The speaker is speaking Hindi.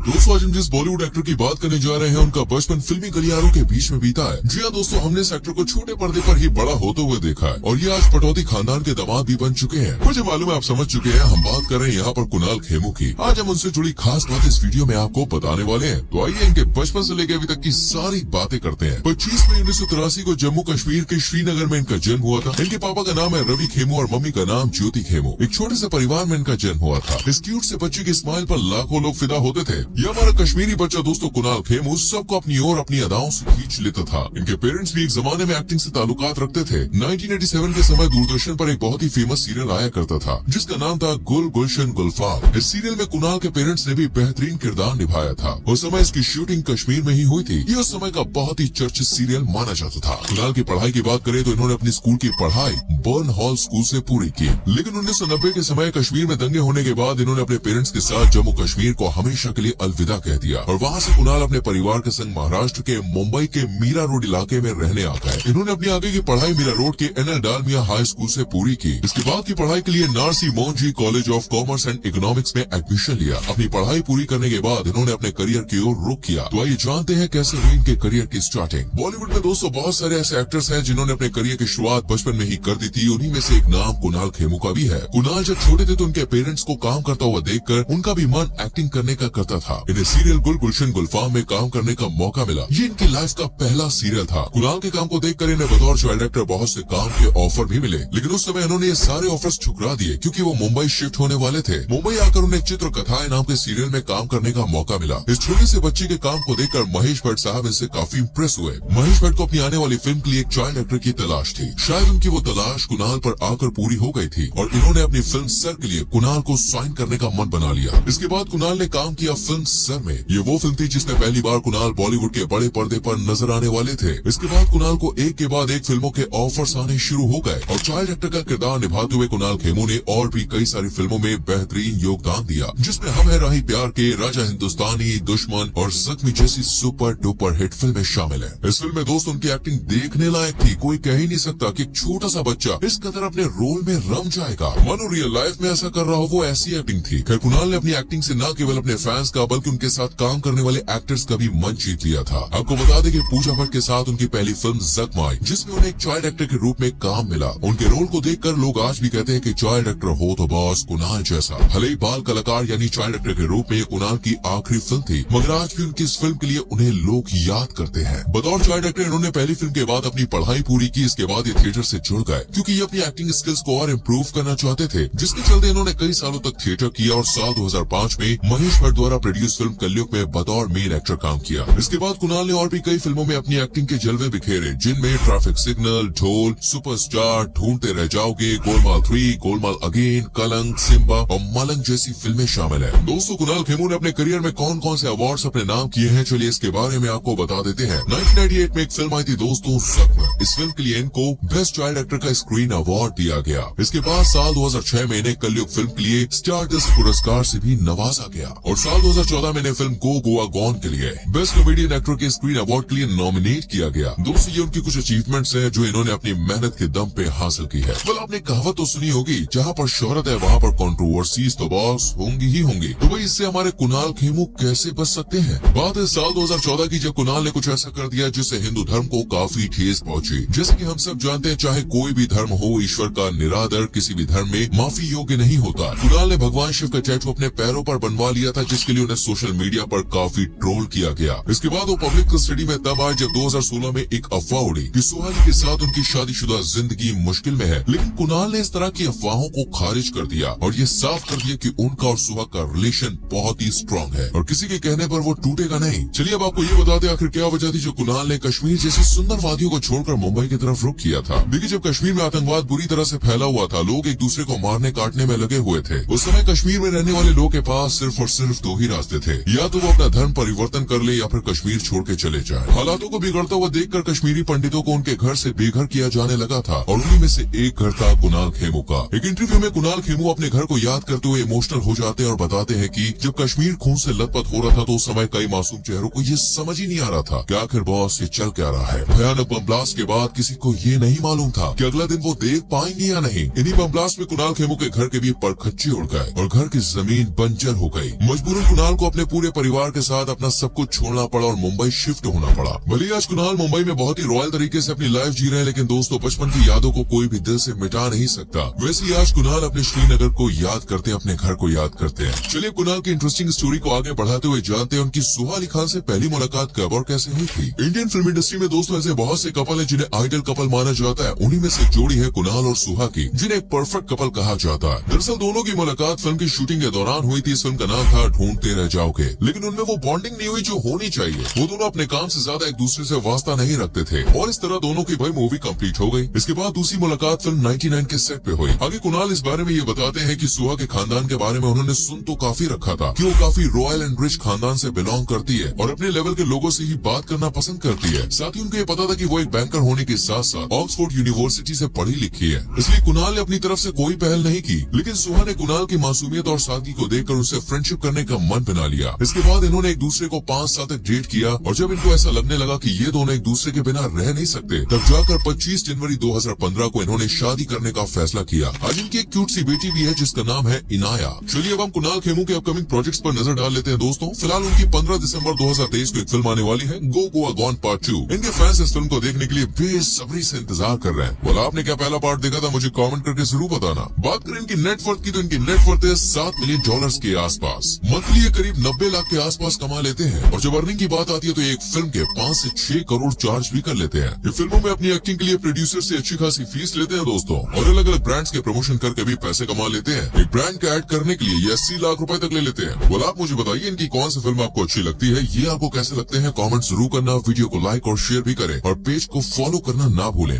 दोस्तों आज हम जिस बॉलीवुड एक्टर की बात करने जा रहे हैं उनका बचपन फिल्मी गलियारों के बीच में बीता है। जी हाँ दोस्तों, हमने इस एक्टर को छोटे पर्दे पर ही बड़ा होते हुए देखा है और ये आज पटौदी खानदान के दामाद भी बन चुके हैं। मुझे मालूम है आप समझ चुके हैं, हम बात कर रहे हैं यहाँ पर कुणाल खेमू की। आज हम उनसे जुड़ी खास बात इस वीडियो में आपको बताने वाले हैं। तो आइए इनके बचपन से लेकर अभी तक की सारी बातें करते हैं। 25 मई 1983 को जम्मू कश्मीर के श्रीनगर में इनका जन्म हुआ था। इनके पापा का नाम है रवि खेमू और मम्मी का नाम ज्योति खेमू। एक छोटे से परिवार में इनका जन्म हुआ था। इस क्यूट से बच्चे की स्माइल पर लाखों लोग फिदा होते थे। ये हमारा कश्मीरी बच्चा दोस्तों कुणाल खेमू सबको अपनी ओर अपनी अदाओं से खींच लेता था। इनके पेरेंट्स भी एक जमाने में एक्टिंग से ताल्लुकात रखते थे। 1987 के समय दूरदर्शन पर एक बहुत ही फेमस सीरियल आया करता था जिसका नाम था गुल गुलशन गुलफाम। इस सीरियल में कुणाल के पेरेंट्स ने भी बेहतरीन किरदार निभाया था। उस समय इसकी शूटिंग कश्मीर में ही हुई थी। ये उस समय का बहुत ही चर्चित सीरियल माना जाता था। कुणाल की पढ़ाई की बात करें तो इन्होंने अपनी स्कूल की पढ़ाई बर्न हॉल स्कूल से पूरी की, लेकिन 1990 के समय कश्मीर में दंगे होने के बाद इन्होंने अपने पेरेंट्स के साथ जम्मू कश्मीर को हमेशा के लिए अलविदा कह दिया और वहाँ से कुणाल अपने परिवार के संग महाराष्ट्र के मुंबई के मीरा रोड इलाके में रहने आ गए। इन्होंने अपनी आगे की पढ़ाई मीरा रोड के NL डालमिया हाई स्कूल से पूरी की। इसके बाद की पढ़ाई के लिए Narsee Monjee college of commerce and economics में एडमिशन लिया। अपनी पढ़ाई पूरी करने के बाद इन्होंने अपने करियर की ओर रुख किया। तो आइए जानते हैं कैसे हुई इनके करियर की स्टार्टिंग। बॉलीवुड में दोस्तों बहुत सारे ऐसे एक्टर्स हैं जिन्होंने अपने करियर की शुरुआत बचपन में ही कर दी थी। उन्हीं में से एक नाम कुणाल खेमू का भी है। कुणाल जब छोटे थे तो उनके पेरेंट्स को काम करता हुआ देखकर उनका भी मन एक्टिंग करने का करता था। इन्हें सीरियल गुल गुलशन गुलफाम में काम करने का मौका मिला। ये इनकी लाइफ का पहला सीरियल था। कुणाल के काम को देखकर इन्हें बतौर चाइल्ड एक्टर बहुत से काम के ऑफर भी मिले, लेकिन उस समय इन्होंने ये सारे ऑफर्स ठुकरा दिए क्योंकि वो मुंबई शिफ्ट होने वाले थे। मुंबई आकर उन्हें चित्र कथाएं नाम के सीरियल में काम करने का मौका मिला। इस छोटे से बच्चे के काम को देखकर महेश भट्ट साहब इनसे काफी इम्प्रेस हुए। महेश भट्ट को अपनी आने वाली फिल्म के लिए एक चाइल्ड एक्टर की तलाश थी। शायद उनकी वो तलाश कुणाल पर आकर पूरी हो गई थी और इन्होंने अपनी फिल्म सर के लिए कुणाल को साइन करने का मन बना लिया। इसके बाद कुणाल ने काम किया फिल्म सर में। ये वो फिल्म थी जिसमें पहली बार कुणाल बॉलीवुड के बड़े पर्दे पर नजर आने वाले थे। इसके बाद कुणाल को एक के बाद एक फिल्मों के ऑफर्स आने शुरू हो गए और चाइल्ड एक्टर का किरदार निभाते हुए कुणाल खेमू ने और भी कई सारी फिल्मों में बेहतरीन योगदान दिया, जिसमें हम है राही प्यार के, राजा हिंदुस्तानी, दुश्मन और जख्मी जैसी सुपर डुपर हिट फिल्में शामिल है। इस फिल्म में दोस्तों उनकी एक्टिंग देखने लायक थी। कोई कह ही नहीं सकता कि एक छोटा सा बच्चा इस कदर अपने रोल में रम जाएगा। मानो रियल लाइफ में ऐसा कर रहा हो, वो ऐसी एक्टिंग थी। खैर कुणाल ने अपनी एक्टिंग से न केवल अपने फैंस का बल्कि उनके साथ काम करने वाले एक्टर्स का भी मन जीत लिया था। आपको बता दें कि पूजा भट्ट के साथ उनकी पहली फिल्म जख्म आई, जिसमें उन्हें एक चाइल्ड एक्टर के रूप में काम मिला। उनके रोल को देखकर लोग आज भी कहते हैं कि चाइल्ड एक्टर हो तो बॉस कुणाल जैसा। भले ही बाल कलाकार यानी चाइल्ड एक्टर के रूप में ये कुणाल की आखिरी फिल्म थी, मगर आज भी उनकी इस फिल्म के लिए उन्हें लोग याद करते हैं। बतौर चाइल्ड एक्टर इन्होंने पहली फिल्म के बाद अपनी पढ़ाई पूरी की। इसके बाद ये थिएटर से जुड़ गए क्योंकि ये अपनी एक्टिंग स्किल्स को और इम्प्रूव करना चाहते थे, जिसके चलते इन्होंने कई सालों तक थिएटर किया और साल 2005 में महेश भट्ट द्वारा प्रोड्यूस फिल्म कलयुग में बतौर मेन एक्टर काम किया। इसके बाद कुणाल ने और भी कई फिल्मों में अपनी एक्टिंग के जलवे बिखेरे, जिनमें ट्रैफिक सिग्नल, ढोल, सुपरस्टार, ढूंढते रह जाओगे, गोलमाल 3, गोलमाल अगेन, कलंक, सिम्बा और मलंग जैसी फिल्में शामिल है। दोस्तों कुणाल खेमू ने अपने करियर में कौन कौन से अवार्ड्स अपने नाम किए हैं, चलिए इसके बारे में आपको बता देते हैं। 1998 में एक फिल्म आई थी दोस्तों जख्म। इस फिल्म के लिए इनको बेस्ट चाइल्ड एक्टर का स्क्रीन अवार्ड दिया गया। इसके बाद साल 2006 में इन्हें कलयुग फिल्म के लिए स्टारडस्ट पुरस्कार से भी नवाजा गया और साल 2014 में इन्हें फिल्म गो गोवा गॉन के लिए बेस्ट कॉमेडियन एक्टर के स्क्रीन अवार्ड के लिए नॉमिनेट किया गया। दोस्तों ये उनकी कुछ अचीवमेंट्स हैं जो इन्होंने अपनी मेहनत के दम पे हासिल की है। well, आपने कहावत तो सुनी होगी, जहाँ पर शोहरत है वहाँ पर कंट्रोवर्सीज तो बॉस होंगी ही होंगी। तो भाई इससे हमारे कुणाल खेमू कैसे बच सकते हैं? बात है साल 2014 की, जब कुणाल ने कुछ ऐसा कर दिया जिससे हिंदू धर्म को काफी ठेस पहुंची। जैसे कि हम सब जानते हैं, चाहे कोई भी धर्म हो, ईश्वर का निरादर किसी भी धर्म में माफी योग्य नहीं होता। कुणाल ने भगवान शिव का टैटू अपने पैरों पर बनवा लिया था, जिसके लिए उन्हें सोशल मीडिया पर काफी ट्रोल किया गया। इसके बाद वो पब्लिक कस्टडी में तब आए जब 2016 में एक अफवाह उड़ी कि सोहानी के साथ उनकी शादीशुदा जिंदगी मुश्किल में है, लेकिन कुणाल ने इस तरह की अफवाहों को खारिज कर दिया और ये साफ कर दिया कि उनका और सुहा का रिलेशन बहुत ही स्ट्रॉन्ग है और किसी के कहने पर वो टूटेगा नहीं। चलिए अब आपको ये बता दें आखिर क्या वजह थी जो कुणाल ने कश्मीर जैसी सुंदर वादियों को छोड़कर मुंबई की तरफ रुख किया था। देखिए जब कश्मीर में आतंकवाद बुरी तरह से फैला हुआ था, लोग एक दूसरे को मारने काटने में लगे हुए थे। उस समय कश्मीर में रहने वाले लोगों के पास सिर्फ और सिर्फ दो ही रास्ते थे, या तो वो अपना धर्म परिवर्तन कर ले या फिर कश्मीर छोड़ के चले जाए। हालातों को बिगड़ता हुआ देखकर कश्मीरी पंडितों को उनके घर से बेघर किया जाने लगा था और उन्हीं में से एक घर था कुणाल खेमू का। एक इंटरव्यू में कुणाल खेमू अपने घर को याद करते हुए इमोशनल हो जाते हैं और बताते हैं कि जब कश्मीर खून से लथपथ हो रहा था तो उस समय कई मासूम चेहरों को ये समझ ही नहीं आ रहा था कि आखिर बॉस ये चल क्या रहा है। भयानक बम ब्लास्ट के बाद किसी को ये नहीं मालूम था कि अगला दिन वो देख पाएंगे या नहीं। इन्हीं बम ब्लास्ट में कुणाल खेमू के घर के भी परखच्चे उड़ गए और घर की जमीन बंजर हो गई। मजबूरन कुणाल कुणाल को अपने पूरे परिवार के साथ अपना सब कुछ छोड़ना पड़ा और मुंबई शिफ्ट होना पड़ा। भले आज कुणाल मुंबई में बहुत ही रॉयल तरीके से अपनी लाइफ जी रहे हैं, लेकिन दोस्तों बचपन की यादों को कोई भी दिल से मिटा नहीं सकता। वैसे ही आज कुणाल अपने श्रीनगर को याद करते हैं, अपने घर को याद करते हैं। चलिए कुणाल की इंटरेस्टिंग स्टोरी को आगे बढ़ाते हुए जानते हैं उनकी सुहा अली खान से पहली मुलाकात कब और कैसे हुई थी। इंडियन फिल्म इंडस्ट्री में दोस्तों ऐसे बहुत से कपल हैं जिन्हें आइडल कपल माना जाता है। उन्हीं में से जोड़ी है कुणाल और सुहा की, जिन्हें एक परफेक्ट कपल कहा जाता है। दरअसल दोनों की मुलाकात फिल्म की शूटिंग के दौरान हुई थी। इस फिल्म का नाम था ढूंढते रह जाओगे, लेकिन उनमें वो बॉन्डिंग नहीं हुई जो होनी चाहिए। वो दोनों अपने काम से ज्यादा एक दूसरे से वास्ता नहीं रखते थे और इस तरह दोनों की भाई मूवी कंप्लीट हो गई। इसके बाद दूसरी मुलाकात फिल्म 99 के सेट पे हुई। आगे कुणाल इस बारे में ये बताते हैं कि सुहा के खानदान के बारे में उन्होंने सुन तो काफी रखा था कि वो काफी रॉयल एंड रिच खानदान से बिलोंग करती है और अपने लेवल के लोगों से ही बात करना पसंद करती है। साथ ही उनको ये पता था कि वो एक बैंकर होने के साथ साथ ऑक्सफोर्ड यूनिवर्सिटी से पढ़ी लिखी है, इसलिए कुणाल ने अपनी तरफ से कोई पहल नहीं की। लेकिन सुहा ने कुणाल की मासूमियत और सादगी को देखकर उनसे फ्रेंडशिप करने का मन बना लिया। इसके बाद इन्होंने एक दूसरे को 5 साल तक डेट किया और जब इनको ऐसा लगने लगा कि ये दोनों एक दूसरे के बिना रह नहीं सकते, तब जाकर 25 जनवरी 2015 को इन्होंने शादी करने का फैसला किया। आज इनकी एक क्यूट सी बेटी भी है जिसका नाम है इनाया। चलिए अब हम कुणाल खेमू के अपकमिंग प्रोजेक्ट्स पर नजर डाल लेते हैं दोस्तों। फिलहाल उनकी 15 दिसंबर 2023 को एक फिल्म आने वाली है, गो गोवा गॉन पार्ट 2। इनके फैंस इस फिल्म को देखने के लिए बेसब्री से इंतजार कर रहे हैं। बोला आपने क्या पहला पार्ट देखा था? मुझे कमेंट करके जरूर बताना। बात करें इनकी नेटवर्थ की तो इनकी नेटवर्थ है $7 मिलियन के आसपास। मंथली ये करीब 90 लाख के आसपास कमा लेते हैं और जब अर्निंग की बात आती है तो एक फिल्म के 5 से 6 करोड़ चार्ज भी कर लेते हैं। ये फिल्मों में अपनी एक्टिंग के लिए प्रोड्यूसर से अच्छी खासी फीस लेते हैं दोस्तों और अलग अलग ब्रांड्स के प्रमोशन करके भी पैसे कमा लेते हैं। एक ब्रांड का ऐड करने के लिए ये 80 लाख रुपए तक ले लेते हैं। बोला आप मुझे बताइए इनकी कौन सी फिल्म आपको अच्छी लगती है, ये आपको कैसे लगते हैं? कमेंट जरूर करना, वीडियो को लाइक और शेयर भी करें और पेज को फॉलो करना ना भूलें।